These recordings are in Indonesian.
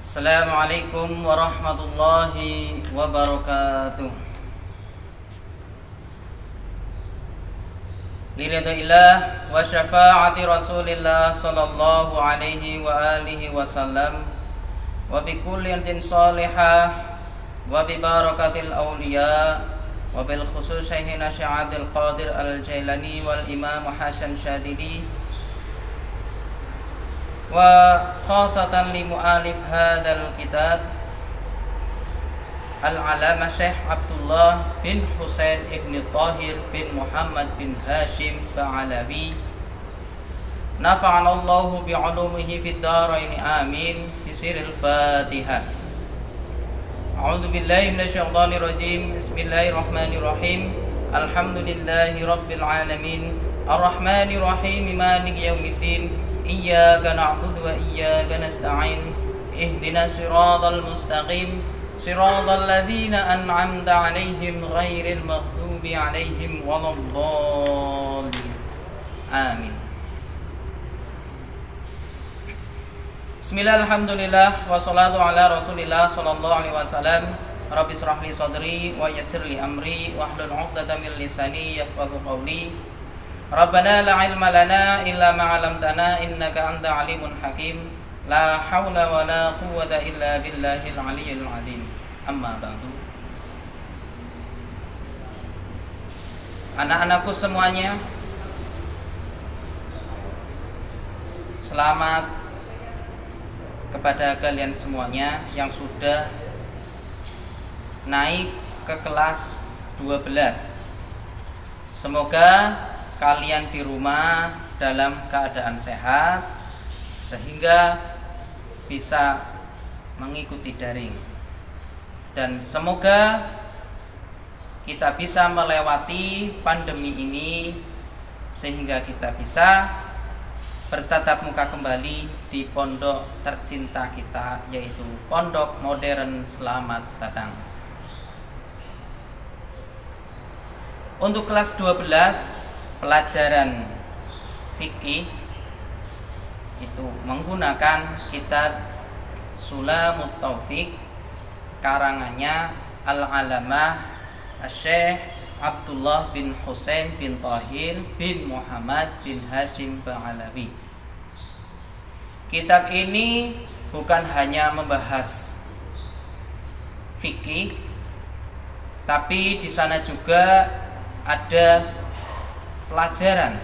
Assalamualaikum warahmatullahi wabarakatuh. Liridhillah wa syafa'ati Rasulillah sallallahu alaihi wa alihi wasallam wa bi kulli antin salihah wa bi barakatil awliya wa bil khusus Syekhina Sya'adil Qadir Al-Jailani wal Imam Hasan Syadili wa khasatan li mu'alif hadzal kitab Al-Alama Syekh Abdullah bin Husain ibn Tahir bin Muhammad bin Hashim Ba'alawi nafa'anallahu bi'ulumihi fid dharain amin bisiril Fatihah. A'udzu billahi minasyaitonir rajim. Bismillahirrahmanirrahim. Alhamdulillahi rabbil alamin. Arrahmanir rahim. Maliki yaumiddin. Iyyaka na'budu wa iyyaka nasta'in. Ihdinas siratal mustaqim. Siratal ladzina an'amta 'alaihim ghairil maghdubi 'alaihim waladdallin. Amin. Bismillah, alhamdulillah, wassalatu ala rasulillah sallallahu alaihi wasallam. Rabbi shrah li sadri wa yassir li amri wahlul 'uqdatam min lisani yafqahu qawli. Rabbana la ilma lana illa ma 'allamtana innaka anta alimun hakim. La haula wa la quwwata illa billahil aliyyil azim. Amma ba'du. Anak-anakku semuanya, selamat kepada kalian semuanya yang sudah naik ke kelas 12. Semoga kalian di rumah dalam keadaan sehat sehingga bisa mengikuti daring, dan semoga kita bisa melewati pandemi ini sehingga kita bisa bertatap muka kembali di pondok tercinta kita, yaitu Pondok Modern Selamat Batang. Untuk kelas 12 pelajaran fikih itu menggunakan kitab Sulamut Taufik karangannya Al-Alamah Syekh Abdullah bin Husain bin Tahir bin Muhammad bin Hashim Ba'alawi. Kitab ini bukan hanya membahas fikih, tapi di sana juga ada pelajaran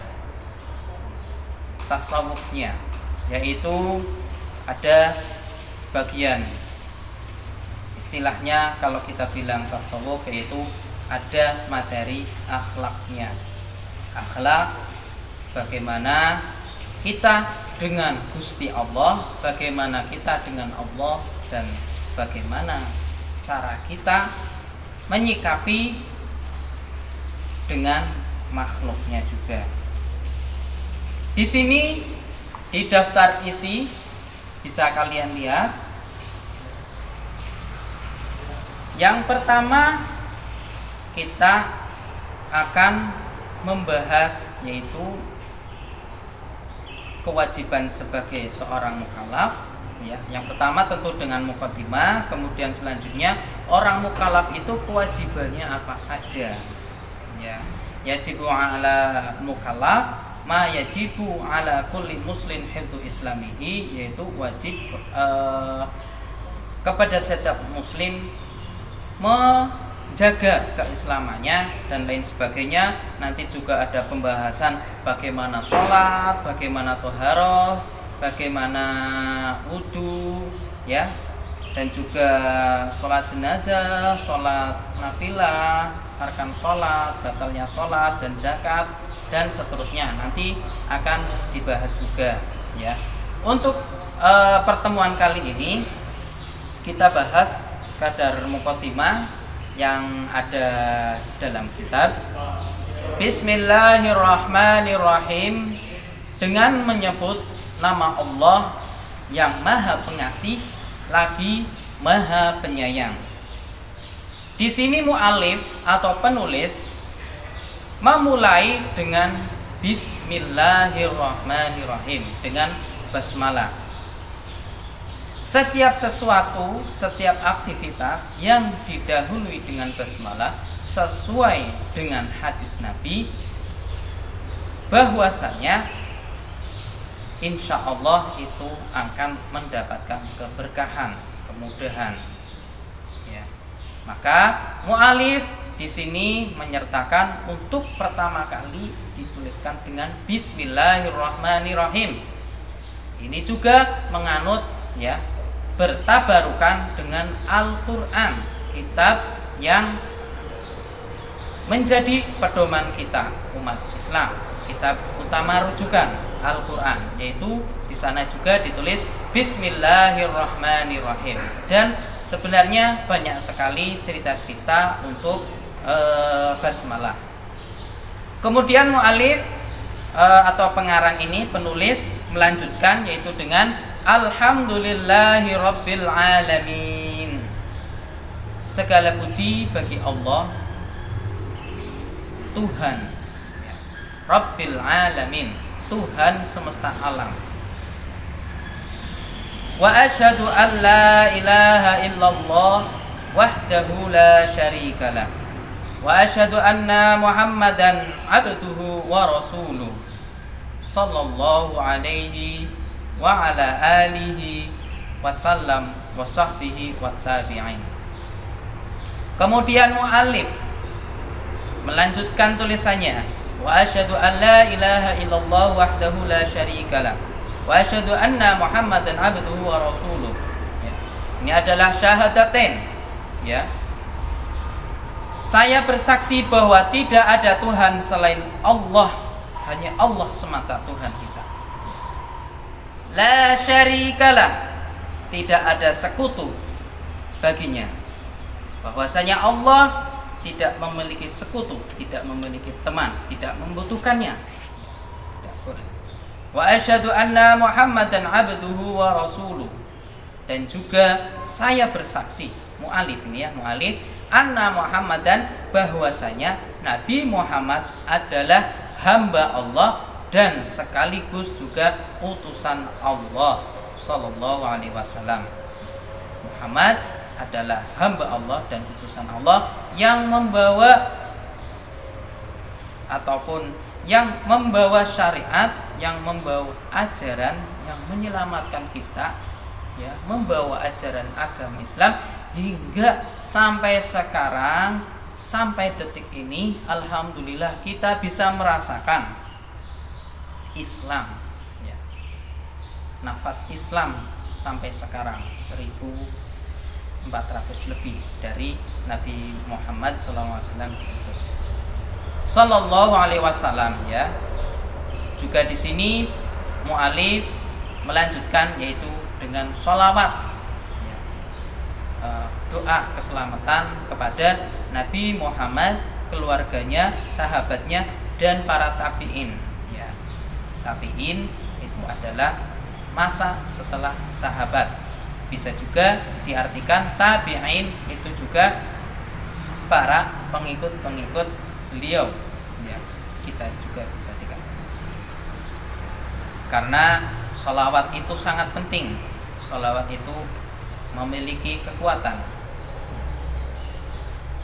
tasawufnya, yaitu ada sebagian istilahnya kalau kita bilang tasawuf, yaitu ada materi akhlaknya. Akhlak bagaimana kita dengan Gusti Allah, bagaimana kita dengan Allah, dan bagaimana cara kita menyikapi dengan makhluknya juga. Di sini di daftar isi bisa kalian lihat. Yang pertama kita akan membahas yaitu kewajiban sebagai seorang mukallaf, ya. Yang pertama tentu dengan muqaddimah, kemudian selanjutnya orang mukallaf itu kewajibannya apa saja, ya. Yajibu ala mukallaf ma yajibu ala kulli muslim hifdzu islamihi, yaitu wajib kepada setiap muslim menjaga keislamannya dan lain sebagainya. Nanti juga ada pembahasan bagaimana sholat, bagaimana toharoh, bagaimana wudu, ya, dan juga sholat jenazah, sholat nafilah, arkan sholat, batalnya sholat, dan zakat, dan seterusnya nanti akan dibahas juga, ya. Untuk pertemuan kali ini kita bahas kadar muqaddimah yang ada dalam kitab. Bismillahirrahmanirrahim. Dengan menyebut nama Allah yang Maha Pengasih lagi Maha Penyayang. Di sini mu'alif atau penulis memulai dengan Bismillahirrahmanirrahim, dengan basmalah. setiap sesuatu, setiap aktivitas yang didahului dengan basmalah sesuai dengan hadis Nabi bahwasanya insya Allah itu akan mendapatkan keberkahan, kemudahan. Ya. Maka mu'alif di sini menyertakan untuk pertama kali dituliskan dengan Bismillahirrahmanirrahim. Ini juga menganut ya bertabarukan dengan Al-Quran, kitab yang menjadi pedoman kita umat Islam, kitab utama rujukan Al-Quran, yaitu di sana juga ditulis Bismillahirrahmanirrahim. Dan sebenarnya banyak sekali cerita-cerita untuk basmalah. Kemudian mu'alif atau pengarang ini, penulis melanjutkan yaitu dengan Alhamdulillahi Rabbil Alamin. Segala puji bagi Allah Tuhan Rabbil Alamin, Tuhan semesta alam. Wa asyhadu an la ilaha illallah wahdahu la syarikalah. Wa asyhadu anna Muhammadan abduhu wa rasuluh sallallahu alaihi wa ala alihi wasallam wa sahbihi wa tabi'in. Kemudian mu'alif melanjutkan tulisannya, wa asyhadu an la ilaha illallah wahdahu la syarikalah wa asyhadu anna Muhammadan abduhu wa rasuluh. Ya. Ini adalah syahadatain. Ya. Saya bersaksi bahwa tidak ada Tuhan selain Allah, hanya Allah semata Tuhan kita. La syarikalah, tidak ada sekutu baginya. Bahwasanya Allah tidak memiliki sekutu, tidak memiliki teman, tidak membutuhkannya. Tidak boleh. Wa asyhadu anna Muhammadan abduhu wa rasuluh. Dan juga saya bersaksi, mu'alif ini ya, mu'alif, anna Muhammadan, bahwasanya Nabi Muhammad adalah hamba Allah dan sekaligus juga utusan Allah sallallahu alaihi wasallam. Muhammad adalah hamba Allah dan utusan Allah yang membawa ataupun yang membawa syariat, yang membawa ajaran yang menyelamatkan kita, ya, membawa ajaran agama Islam hingga sampai sekarang, sampai detik ini, alhamdulillah kita bisa merasakan Islam, ya. Nafas Islam sampai sekarang 1400 lebih dari Nabi Muhammad SAW diutus. Sallallahu alaihi wasallam, ya. Juga di sini mu'alif melanjutkan yaitu dengan sholawat, ya. Doa keselamatan kepada Nabi Muhammad, keluarganya, sahabatnya, dan para tabi'in. Ya. Tabi'in itu adalah masa setelah sahabat. Bisa juga diartikan tabi'in itu juga para pengikut-pengikut beliau, ya, kita juga bisa dikatakan. Karena sholawat itu sangat penting. Sholawat itu memiliki kekuatan.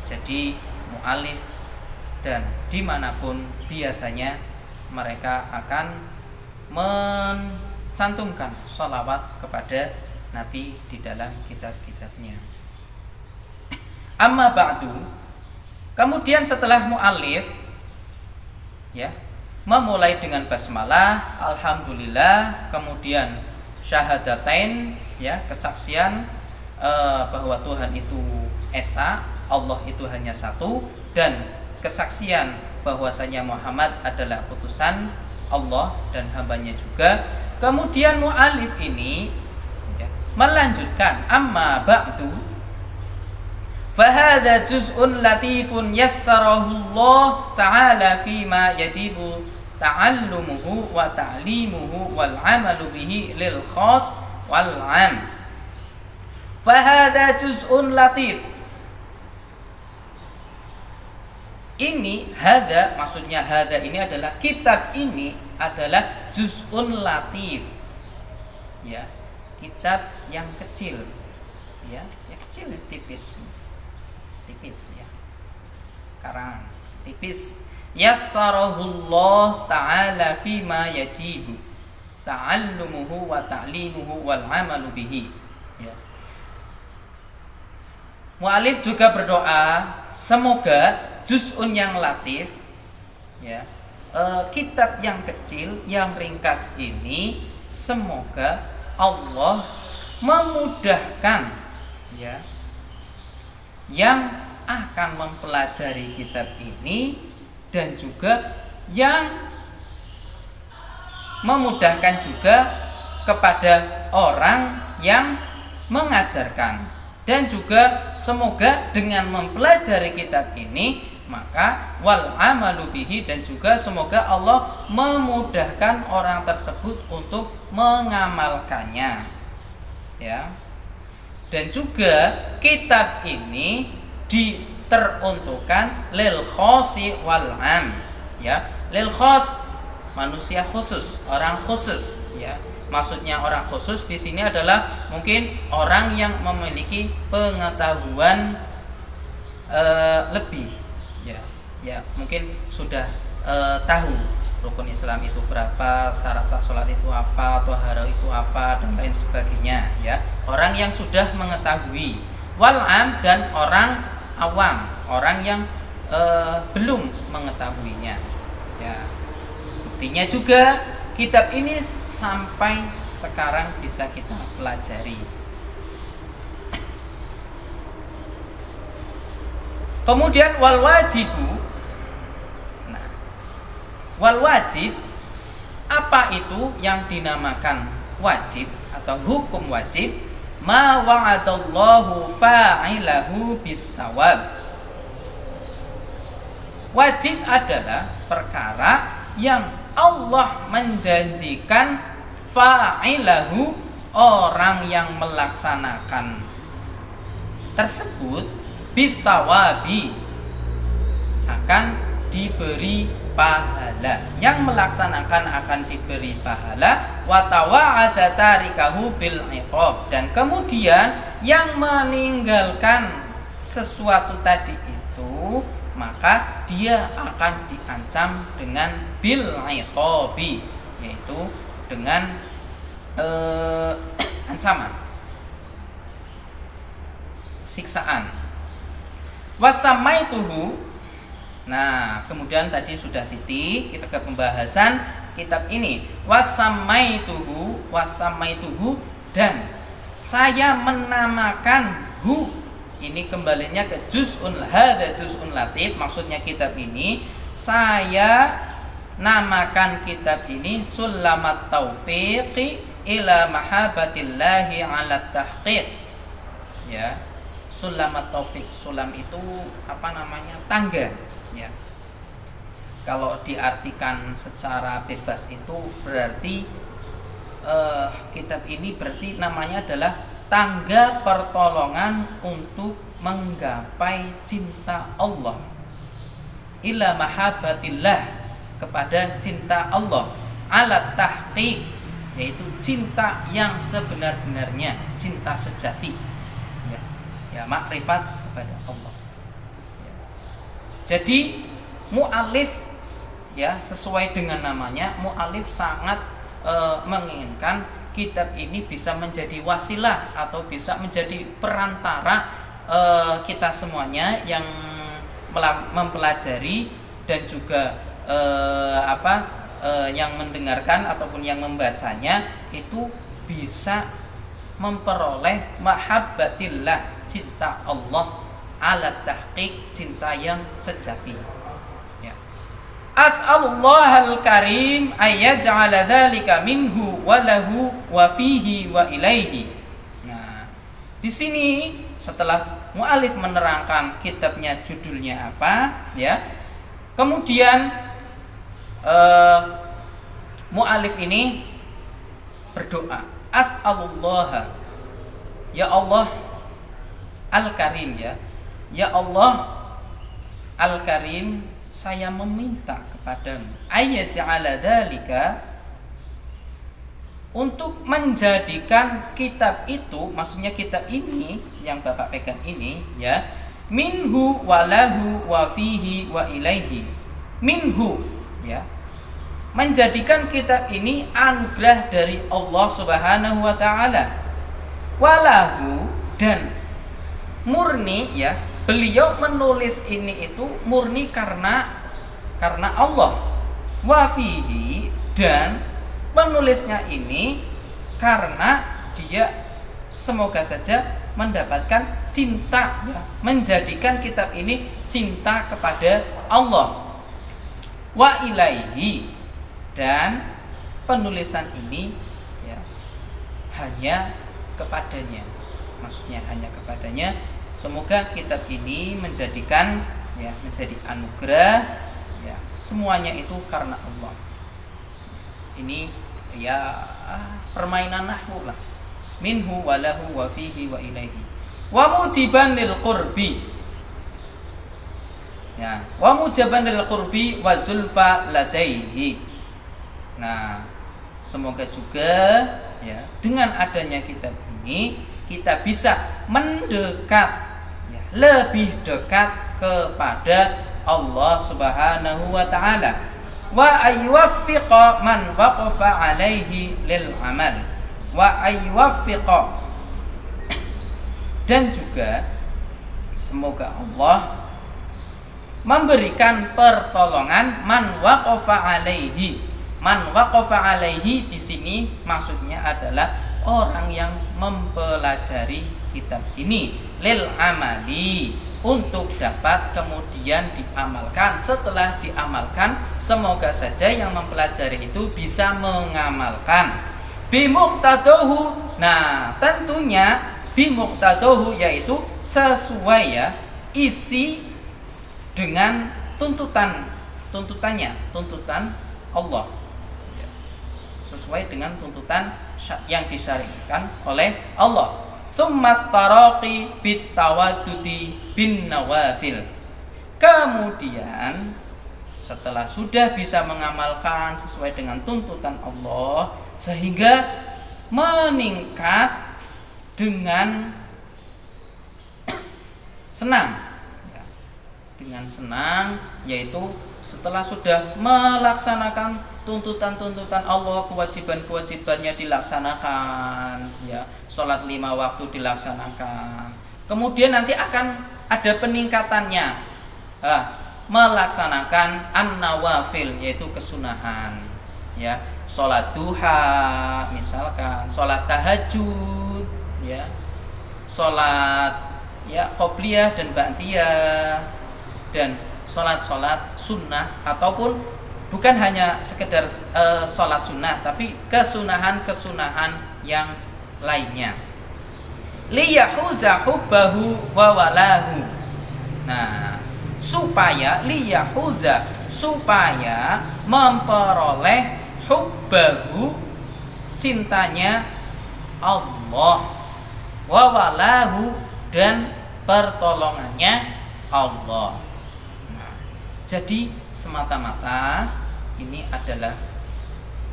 Jadi mu'alif dan dimanapun biasanya mereka akan mencantumkan sholawat kepada Nabi di dalam kitab-kitabnya. Amma ba'du, kemudian setelah mu'alif, ya, memulai dengan basmalah, alhamdulillah, kemudian syahadatain, ya, kesaksian bahwa Tuhan itu esa, Allah itu hanya satu, dan kesaksian bahwasanya Muhammad adalah utusan Allah dan hambanya juga. Kemudian mu'alif ini, ya, melanjutkan amma ba'du, fahadha juz'un latifun yassarahu Allah ta'ala fima yajibu ta'allumuhu wa ta'limuhu wal 'amalu bihi lil khas wal 'am. Fahadha juz'un latif. Ini hada, maksudnya hada ini adalah kitab ini adalah juz'un latif. Ya. kitab yang kecil, ya kecil, tipis ya, karangan tipis. Yassarahullah ta'ala fima yajibu ta'allumuhu wa ta'limuhu wal amalu bihi, ya. Mu'alif juga berdoa semoga juz'un yang latif, ya, kitab yang kecil yang ringkas ini, semoga Allah memudahkan, ya, yang akan mempelajari kitab ini, dan juga yang memudahkan juga kepada orang yang mengajarkan. Dan juga semoga dengan mempelajari kitab ini, maka wal amalu bihi, dan juga semoga Allah memudahkan orang tersebut untuk mengamalkannya, ya. Dan juga kitab ini teruntukkan lil khosi wal am, ya. Lil khos, manusia khusus, orang khusus, ya. Maksudnya orang khusus di sini adalah mungkin orang yang memiliki pengetahuan lebih, ya mungkin sudah tahu rukun Islam itu berapa, syarat sah sholat itu apa, tohara itu apa, dan lain sebagainya, ya. Orang yang sudah mengetahui. Wal am, dan orang awam, orang yang belum mengetahuinya, ya. Buktinya juga kitab ini sampai sekarang bisa kita pelajari. Kemudian wal wajibu. Nah, wal wajib, apa itu yang dinamakan wajib atau hukum wajib? Ma wa'adallahu fa'ilahu bisawab. Wajib adalah perkara yang Allah menjanjikan fa'ilahu, orang yang melaksanakan tersebut, bisawabi, akan diberi pahala. Yang melaksanakan akan diberi pahala. Wa tawa'ada tarikahu bil iqab, dan kemudian yang meninggalkan sesuatu tadi itu, maka dia akan diancam dengan bil iqabi, yaitu dengan ancaman, siksaan. Wasamaituhu. Nah, kemudian tadi sudah titik, kita ke pembahasan kitab ini. Wasamaituhu, dan saya menamakan hu. Ini kembalinya ke juz'un, hada juz'un latif. Maksudnya kitab ini, saya namakan kitab ini Sulamat Taufiqi ila mahabbatillahi ala tahqiq, ya. Sulamat Taufiq, sulam itu apa namanya, tangga, ya. Kalau diartikan secara bebas itu berarti kitab ini berarti namanya adalah tangga pertolongan untuk menggapai cinta Allah, ila mahabbatillah, kepada cinta Allah, ala tahqiq, yaitu cinta yang sebenar-benarnya, cinta sejati, ya makrifat kepada Allah, ya. Jadi mu'alif, ya sesuai dengan namanya, mu'alif sangat menginginkan kitab ini bisa menjadi wasilah atau bisa menjadi perantara kita semuanya yang mempelajari dan juga yang mendengarkan ataupun yang membacanya itu bisa memperoleh mahabbatillah, cinta Allah, ala tahqiq, cinta yang sejati, ya. As'alullahal karim ayyaj'ala dzalika minhu wa lahu wa fihi wa ilaihi. Nah, di sini setelah mu'alif menerangkan kitabnya judulnya apa, ya. Kemudian mu'alif ini berdoa, as'alullah, ya Allah al-karim, ya Allah al-karim, saya meminta kepadamu, ayyaj'ala dzalika, untuk menjadikan kitab itu, maksudnya kitab ini yang Bapak pegang ini ya, minhu walahu wa fihi wa ilaihi. Minhu ya, menjadikan kitab ini anugerah dari Allah Subhanahu wa taala. Walahu, dan murni ya, beliau menulis ini itu murni karena Allah. Wa fihi, dan penulisnya ini karena dia semoga saja mendapatkan cinta ya, menjadikan kitab ini cinta kepada Allah. Wa ilaihi, dan penulisan ini ya hanya kepadanya, maksudnya hanya kepadanya. Semoga kitab ini menjadikan ya, menjadi anugerah ya, semuanya itu karena Allah. Ini ya permainan nahwu lah. Minhu walahu wa fihi wa ilaihi. Wa mujiban lil qurbi. Ya, wa mujiban lil qurbi wa zulfa ladaihi. Nah, semoga juga ya, dengan adanya kitab ini kita bisa mendekat ya, lebih dekat kepada Allah Subhanahu wa taala. Wa ayyuwaffiqa man waqafa alaihi lil amal. Wa ayyuwaffiqa, dan juga semoga Allah memberikan pertolongan man waqafa alaihi. Man waqafa alaihi di sini maksudnya adalah orang yang mempelajari kitab ini lil amali, untuk dapat kemudian diamalkan. Setelah diamalkan, semoga saja yang mempelajari itu bisa mengamalkan. Bimuqtadahu, nah tentunya bimuqtadahu yaitu sesuai ya, isi dengan tuntutannya, tuntutan Allah, sesuai dengan tuntutan yang disyariatkan oleh Allah. Summat taraqi bit tawaddudi bin nawafil. Kemudian setelah sudah bisa mengamalkan sesuai dengan tuntutan Allah, sehingga meningkat dengan senang ya, dengan senang, yaitu setelah sudah melaksanakan tuntutan-tuntutan Allah, kewajiban-kewajibannya dilaksanakan ya, sholat 5 waktu dilaksanakan, kemudian nanti akan ada peningkatannya, melaksanakan an-nawafil, yaitu kesunahan ya, sholat duha misalkan, sholat tahajud ya, sholat ya qobliyah dan ba'diyah, dan sholat-sholat sunnah, ataupun bukan hanya sekedar sholat sunnah, tapi kesunahan-kesunahan yang lainnya. Liyahuza hubbahu wa walahu. Nah, supaya liyahuza, supaya memperoleh hubbahu, cintanya Allah, wa walahu, dan pertolongannya Allah. Nah, jadi semata-mata ini adalah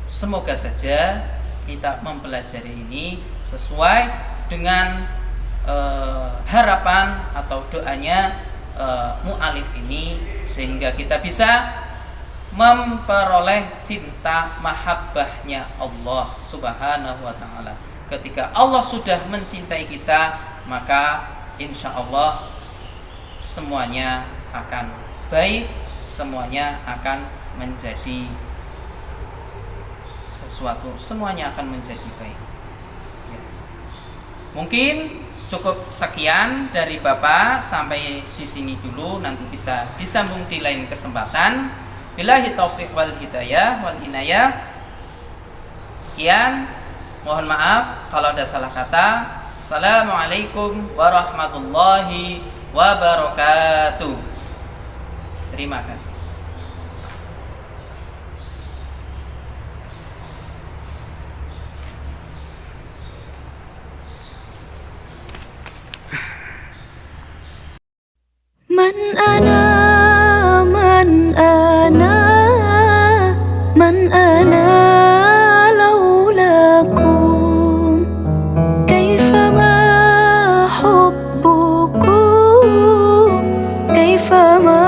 semoga saja kita mempelajari ini sesuai dengan harapan atau doanya mu'alif ini, sehingga kita bisa memperoleh cinta mahabbahnya Allah Subhanahu wa ta'ala. Ketika Allah sudah mencintai kita, maka insya Allah semuanya akan baik, semuanya akan menjadi sesuatu, semuanya akan menjadi baik ya. Mungkin cukup sekian dari Bapak, sampai di sini dulu, nanti bisa disambung di lain kesempatan. Billahi taufiq wal hidayah wal inayah. Sekian, mohon maaf kalau ada salah kata. Assalamualaikum warahmatullahi wabarakatuh. Terima kasih. Man ana, man ana, man ana laula فما